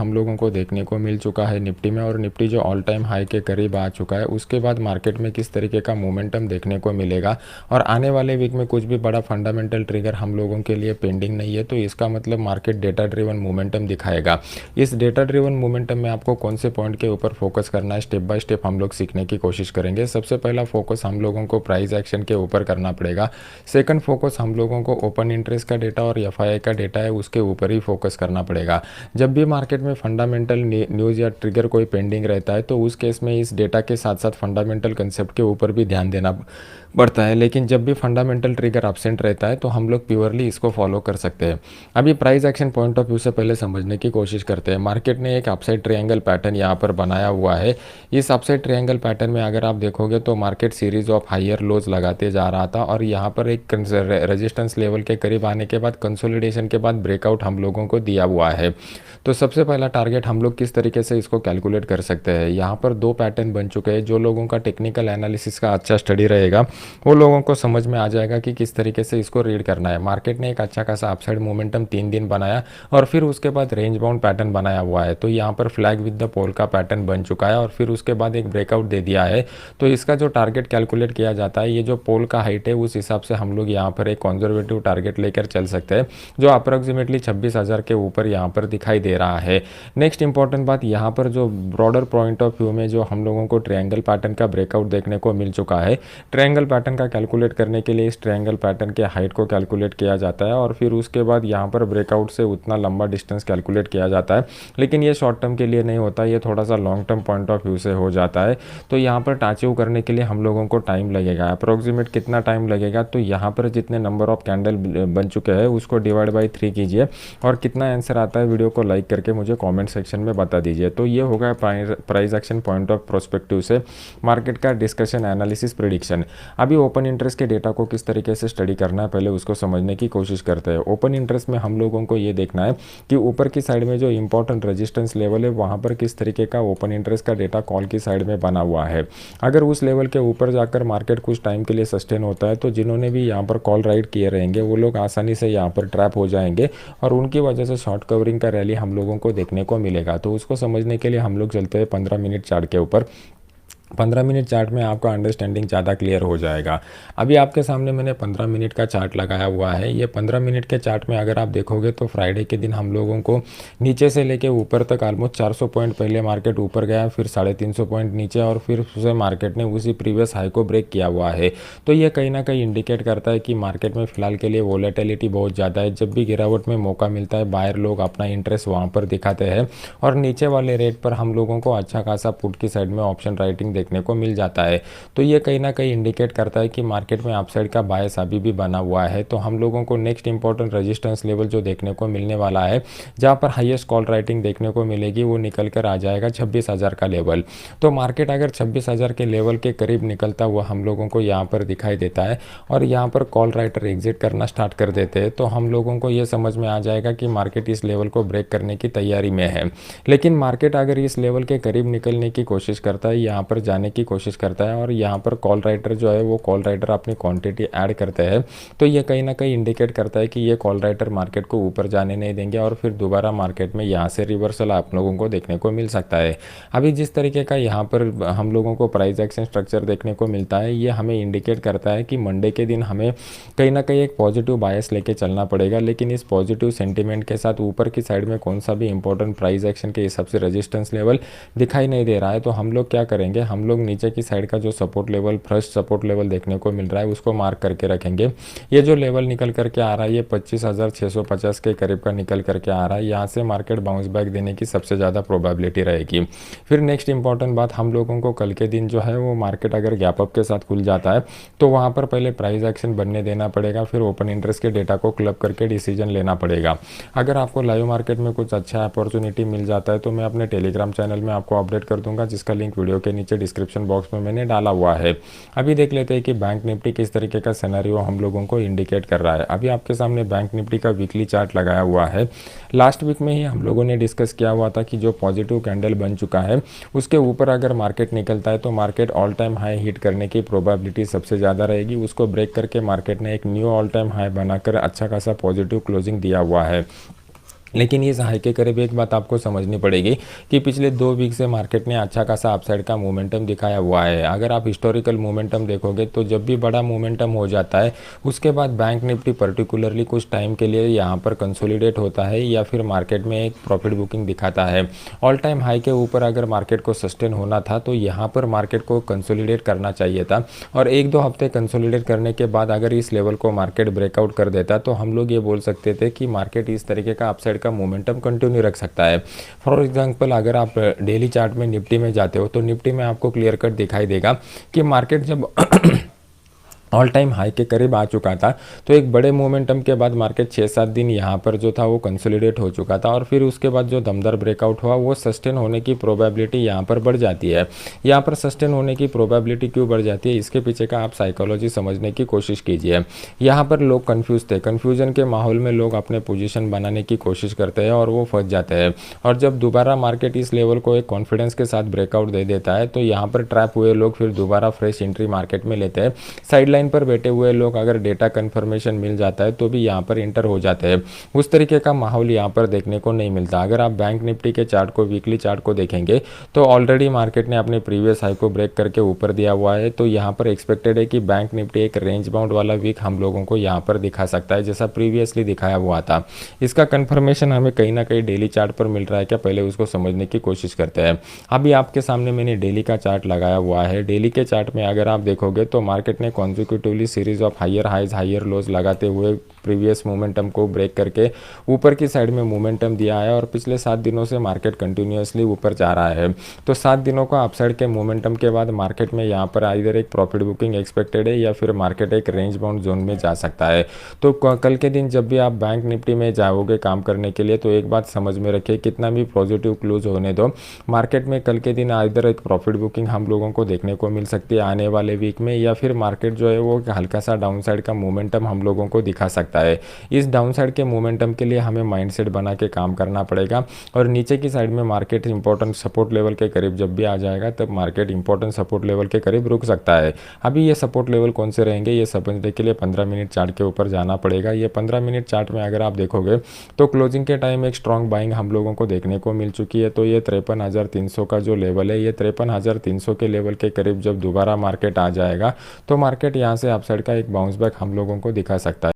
हम लोगों को देखने को मिल चुका है निफ्टी में, और निफ्टी जो ऑल टाइम हाई के करीब आ चुका है, उसके बाद मार्केट में किस तरीके का मोमेंटम देखने को मिलेगा। और आने वाले वीक में कुछ भी बड़ा फंडामेंटल ट्रिगर हम लोगों के लिए पेंडिंग नहीं है, तो इसका मतलब मार्केट डेटा ड्रिवन मोमेंटम दिखाएगा। इस डेटा ड्रिवन मोमेंटम में आपको कौन से पॉइंट के ऊपर फोकस करना है, स्टेप बाय स्टेप हम लोग सीखने की कोशिश करेंगे। सबसे पहला फोकस हम लोगों को प्राइस एक्शन के ऊपर करना पड़ेगा। सेकंड फोकस हम लोगों को ओपन इंटरेस्ट का डेटा और एफआईआई का डेटा है उसके ऊपर ही फोकस करना पड़ेगा। जब भी मार्केट में फंडामेंटल न्यूज़ या ट्रिगर कोई पेंडिंग रहता है, तो उस केस में इस डेटा के साथ साथ फंडामेंटल कंसेप्ट के ऊपर भी ध्यान देना बढ़ता है। लेकिन जब भी फंडामेंटल ट्रिगर एब्सेंट रहता है, तो हम लोग प्योरली इसको फॉलो कर सकते हैं। अभी price action point of view से पहले समझने की कोशिश करते हैं। मार्केट ने एक अपसाइड ट्रायंगल पैटर्न यहाँ पर बनाया हुआ है। इस अपसाइड ट्रायंगल पैटर्न में अगर आप देखोगे तो market series of higher lows लगाते जा रहा था, और यहाँ पर एक रेजिस्टेंस लेवल के करीब आने के बाद कंसोलिडेशन के बाद ब्रेकआउट हम लोगों को दिया हुआ है। तो सबसे पहला टारगेट हम लोग किस तरीके से इसको कैलकुलेट कर सकते हैं। यहाँ पर दो पैटर्न बन चुके हैं। जो लोगों का टेक्निकल एनालिसिस का अच्छा स्टडी रहेगा, वो लोगों को समझ में आ जाएगा कि किस तरीके से इसको रीड करना है। मार्केट ने एक अच्छा खासा अपसाइड मोमेंटम 3 दिन बनाया, और फिर उसके बाद रेंज बाउंड पैटर्न बनाया हुआ है। तो यहाँ पर फ्लैग विद द पोल का पैटर्न बन चुका है, और फिर उसके बाद एक ब्रेकआउट दे दिया है। तो इसका जो टारगेट कैलकुलेट किया जाता है, ये जो पोल का हाइट है उस हिसाब से हम लोग यहाँ पर एक कंजर्वेटिव टारगेट लेकर चल सकते हैं, जो अप्रोक्सीमेटली 26,000 के ऊपर यहाँ पर दिखाई दे रहा है। नेक्स्ट इंपॉर्टेंट बात, यहाँ पर जो ब्रॉडर पॉइंट ऑफ व्यू में जो हम लोगों को ट्रायंगल पैटर्न का ब्रेकआउट देखने को मिल चुका है। ट्रायंगल पैटर्न का कैलकुलेट करने के लिए इस ट्रायंगल पैटर्न के हाइट को कैलकुलेट किया जाता है, और फिर उसके बाद यहाँ पर ब्रेकआउट से उतना लंबा डिस्टेंस कैलकुलेट किया जाता है। लेकिन ये शॉर्ट टर्म के लिए नहीं होता, ये थोड़ा सा long term point of view से हो जाता है। तो यहाँ पर अचीव करने के लिए हम लोगों को टाइम लगेगा। अप्रोक्सीमेट कितना टाइम लगेगा, तो यहाँ पर जितने नंबर ऑफ कैंडल बन चुके हैं उसको डिवाइड बाई 3 कीजिए, और कितना आंसर आता है वीडियो को लाइक करके मुझे कमेंट सेक्शन में बता दीजिए। तो ये होगा price action point of prospective से मार्केट का डिस्कशन, एनालिसिस, प्रेडिक्शन। अभी ओपन इंटरेस्ट के डेटा को किस तरीके से स्टडी करना है, पहले उसको समझने की कोशिश करते हैं। ओपन इंटरेस्ट में हम लोगों को ये देखना है कि ऊपर की साइड में जो इंपॉर्टेंट रेजिस्टेंस लेवल है, वहाँ पर किस तरीके का ओपन इंटरेस्ट का डेटा कॉल की साइड में बना हुआ है। अगर उस लेवल के ऊपर जाकर मार्केट कुछ टाइम के लिए सस्टेन होता है, तो जिन्होंने भी यहाँ पर कॉल राइट किए रहेंगे वो लोग आसानी से यहाँ पर ट्रैप हो जाएंगे, और उनकी वजह से शॉर्ट कवरिंग का रैली हम लोगों को देखने को मिलेगा। तो उसको समझने के लिए हम लोग चलते हैं 15 मिनट चार्ट के ऊपर। 15 मिनट चार्ट में आपका अंडरस्टैंडिंग ज़्यादा क्लियर हो जाएगा। अभी आपके सामने मैंने 15 मिनट का चार्ट लगाया हुआ है। ये 15 मिनट के चार्ट में अगर आप देखोगे तो फ्राइडे के दिन हम लोगों को नीचे से लेके ऊपर तक ऑलमोस्ट 400 पॉइंट पहले मार्केट ऊपर गया, फिर 350 पॉइंट नीचे, और फिर उसे मार्केट ने उसी प्रीवियस हाई को ब्रेक किया हुआ है। तो ये कहीं ना कहीं इंडिकेट करता है कि मार्केट में फिलहाल के लिए वोलेटिलिटी बहुत ज़्यादा है। जब भी गिरावट में मौका मिलता है, बायर लोग अपना इंटरेस्ट वहाँ पर दिखाते हैं, और नीचे वाले रेट पर हम लोगों को अच्छा खासा पुट की साइड में ऑप्शन राइटिंग देखने को मिल जाता है। तो ये कहीं ना कहीं इंडिकेट करता है कि मार्केट में अपसाइड का बायस अभी भी बना हुआ है। तो हम लोगों को नेक्स्ट इंपॉर्टेंट रेजिस्टेंस लेवल जो देखने को मिलने वाला है, जहां पर हाईएस्ट कॉल राइटिंग देखने को मिलेगी, वो निकल कर आ जाएगा 26,000 का लेवल। तो मार्केट अगर 26,000 के लेवल के करीब निकलता हुआ हम लोगों को यहाँ पर दिखाई देता है, और यहाँ पर कॉल राइटर एग्जिट करना स्टार्ट कर देते हैं, तो हम लोगों को ये समझ में आ जाएगा कि मार्केट इस लेवल को ब्रेक करने की तैयारी में है। लेकिन मार्केट अगर इस लेवल के करीब निकलने की कोशिश करता है, यहाँ पर जाने की कोशिश करता है, और यहाँ पर कॉल राइटर जो है वो कॉल राइटर अपनी क्वांटिटी ऐड करते हैं, तो ये कहीं ना कहीं इंडिकेट करता है कि ये कॉल राइटर मार्केट को ऊपर जाने नहीं देंगे, और फिर दोबारा मार्केट में यहाँ से रिवर्सल आप लोगों को देखने को मिल सकता है। अभी जिस तरीके का यहाँ पर हम लोगों को प्राइस एक्शन स्ट्रक्चर देखने को मिलता है, ये हमें इंडिकेट करता है कि मंडे के दिन हमें कहीं ना कहीं एक पॉजिटिव बायस लेके चलना पड़ेगा। लेकिन इस पॉजिटिव सेंटीमेंट के साथ ऊपर की साइड में कौन सा भी इंपॉर्टेंट प्राइस एक्शन के हिसाब से रेजिस्टेंस लेवल दिखाई नहीं दे रहा है, तो हम लोग क्या करेंगे, हम लोग नीचे की साइड का जो support level, first support level देखने को मिल रहा है, उसको मार्क करके रखेंगे। ये जो लेवल निकल करके आ रहा है, ये 25,650 के करीब का निकल करके आ रहा है। यहाँ से मार्केट बाउंस बैक देने की सबसे ज़्यादा प्रोबेबिलिटी रहेगी। फिर नेक्स्ट इंपॉर्टेंट बात, हम लोगों को कल के दिन जो है वो मार्केट अगर गैप अप के साथ खुल जाता है, तो वहाँ पर पहले प्राइस एक्शन बनने देना पड़ेगा, फिर ओपन इंटरेस्ट के डेटा को क्लब करके डिसीजन लेना पड़ेगा। अगर आपको लाइव मार्केट में कुछ अच्छा अपॉर्चुनिटी मिल जाता है, तो मैं अपने टेलीग्राम चैनल में आपको अपडेट कर दूंगा, जिसका लिंक वीडियो के नीचे डिस्क्रिप्शन बॉक्स में मैंने डाला हुआ है। अभी देख लेते हैं कि बैंक निफ्टी किस तरीके का सिनेरियो हम लोगों को इंडिकेट कर रहा है। अभी आपके सामने बैंक निफ्टी का वीकली चार्ट लगाया हुआ है। लास्ट वीक में ही हम लोगों ने डिस्कस किया हुआ था कि जो पॉजिटिव कैंडल बन चुका है, उसके ऊपर अगर मार्केट निकलता है, तो market all time high hit करने की प्रोबेबिलिटी सबसे ज़्यादा रहेगी। उसको ब्रेक करके मार्केट ने एक न्यू ऑल टाइम हाई बनाकर अच्छा खासा पॉजिटिव क्लोजिंग दिया हुआ है। लेकिन इस हाई के करीब एक बात आपको समझनी पड़ेगी कि पिछले 2 वीक से मार्केट ने अच्छा खासा अपसाइड का मोमेंटम दिखाया हुआ है। अगर आप हिस्टोरिकल मोमेंटम देखोगे तो जब भी बड़ा मोमेंटम हो जाता है उसके बाद बैंक निफ्टी पर्टिकुलरली कुछ टाइम के लिए यहाँ पर कंसोलिडेट होता है या फिर मार्केट में एक प्रॉफिट बुकिंग दिखाता है। ऑल टाइम हाई के ऊपर अगर मार्केट को सस्टेन होना था तो यहाँ पर मार्केट को कंसोलिडेट करना चाहिए था, और 1-2 हफ्ते कंसोलिडेट करने के बाद अगर इस लेवल को मार्केट ब्रेकआउट कर देता तो हम लोग ये बोल सकते थे कि मार्केट इस तरीके का अपसाइड का मोमेंटम कंटिन्यू रख सकता है। फॉर एग्जांपल अगर आप डेली चार्ट में निफ्टी में जाते हो तो निफ्टी में आपको क्लियर कट दिखाई देगा कि मार्केट जब ऑल टाइम हाई के करीब आ चुका था तो एक बड़े मोमेंटम के बाद मार्केट 6-7 दिन यहाँ पर जो था वो कंसोलिडेट हो चुका था, और फिर उसके बाद जो दमदार ब्रेकआउट हुआ वो सस्टेन होने की प्रोबेबिलिटी यहाँ पर बढ़ जाती है। यहाँ पर सस्टेन होने की प्रोबेबिलिटी क्यों बढ़ जाती है, इसके पीछे का आप साइकोलॉजी समझने की कोशिश कीजिए। यहाँ पर लोग कन्फ्यूज थे, कन्फ्यूजन के माहौल में लोग अपने पोजिशन बनाने की कोशिश करते हैं और वो फंस जाते हैं, और जब दोबारा मार्केट इस लेवल को एक कॉन्फिडेंस के साथ ब्रेकआउट दे देता है तो यहाँ पर ट्रैप हुए लोग फिर दोबारा फ्रेश एंट्री मार्केट में लेते हैं। साइडलाइन पर बैठे हुए लोग अगर डेटा कंफर्मेशन मिल जाता है तो भी यहाँ पर इंटर हो जाते हैं। उस तरीके का माहौल यहाँ पर देखने को नहीं मिलता। अगर आप बैंक निफ्टी के चार्ट को, वीकली चार्ट को देखेंगे तो ऑलरेडी मार्केट ने अपने प्रीवियस हाई को ब्रेक करके ऊपर दिया हुआ है, तो यहाँ पर एक्सपेक्टेड है कि बैंक निफ्टी एक रेंज बाउंड वाला वीक हम लोगों को यहाँ पर दिखा सकता है जैसा प्रीवियसली दिखाया हुआ था। इसका कंफर्मेशन हमें कहीं ना कहीं डेली चार्ट पर मिल रहा है क्या, पहले उसको समझने की कोशिश करते हैं। अभी आपके सामने मैंने डेली का चार्ट लगाया हुआ है। डेली के चार्ट में अगर आप देखोगे तो मार्केट ने consecutively series of higher highs higher lows लगाते हुए प्रीवियस मोमेंटम को ब्रेक करके ऊपर की साइड में मोमेंटम दिया है, और पिछले 7 दिनों से मार्केट कंटिन्यूअसली ऊपर जा रहा है। तो 7 दिनों का अपसाइड के मोमेंटम के बाद मार्केट में यहाँ पर इधर एक प्रॉफिट बुकिंग एक्सपेक्टेड है या फिर मार्केट एक रेंज बाउंड जोन में जा सकता है। तो कल के दिन जब भी आप बैंक निफ्टी में जाओगे काम करने के लिए तो एक बात समझ में रखिए, कितना भी पॉजिटिव क्लोज होने दो, मार्केट में कल के दिन इधर एक प्रॉफिट बुकिंग हम लोगों को देखने को मिल सकती है आने वाले वीक में, या फिर मार्केट जो है वो हल्का सा डाउन साइड का मोमेंटम हम लोगों को दिखा सकता है। इस डाउन साइड के मोमेंटम के लिए हमें माइंडसेट बना के काम करना पड़ेगा, और नीचे की साइड में मार्केट इंपॉर्टेंट सपोर्ट लेवल के करीब जब भी आ जाएगा तब मार्केट इंपॉर्टेंट सपोर्ट लेवल के करीब रुक सकता है। अभी ये सपोर्ट लेवल कौन से रहेंगे ये समझने के लिए 15 मिनट चार्ट के ऊपर जाना पड़ेगा। ये 15 मिनट चार्ट में अगर आप देखोगे तो क्लोजिंग के टाइम एक स्ट्रॉन्ग बाइंग हम लोगों को देखने को मिल चुकी है। तो ये 53,300 का जो लेवल है, ये 53,300 के लेवल के करीब जब दोबारा मार्केट आ जाएगा तो मार्केट यहाँ से अपसाइड का एक बाउंस बैक हम लोगों को दिखा सकता है।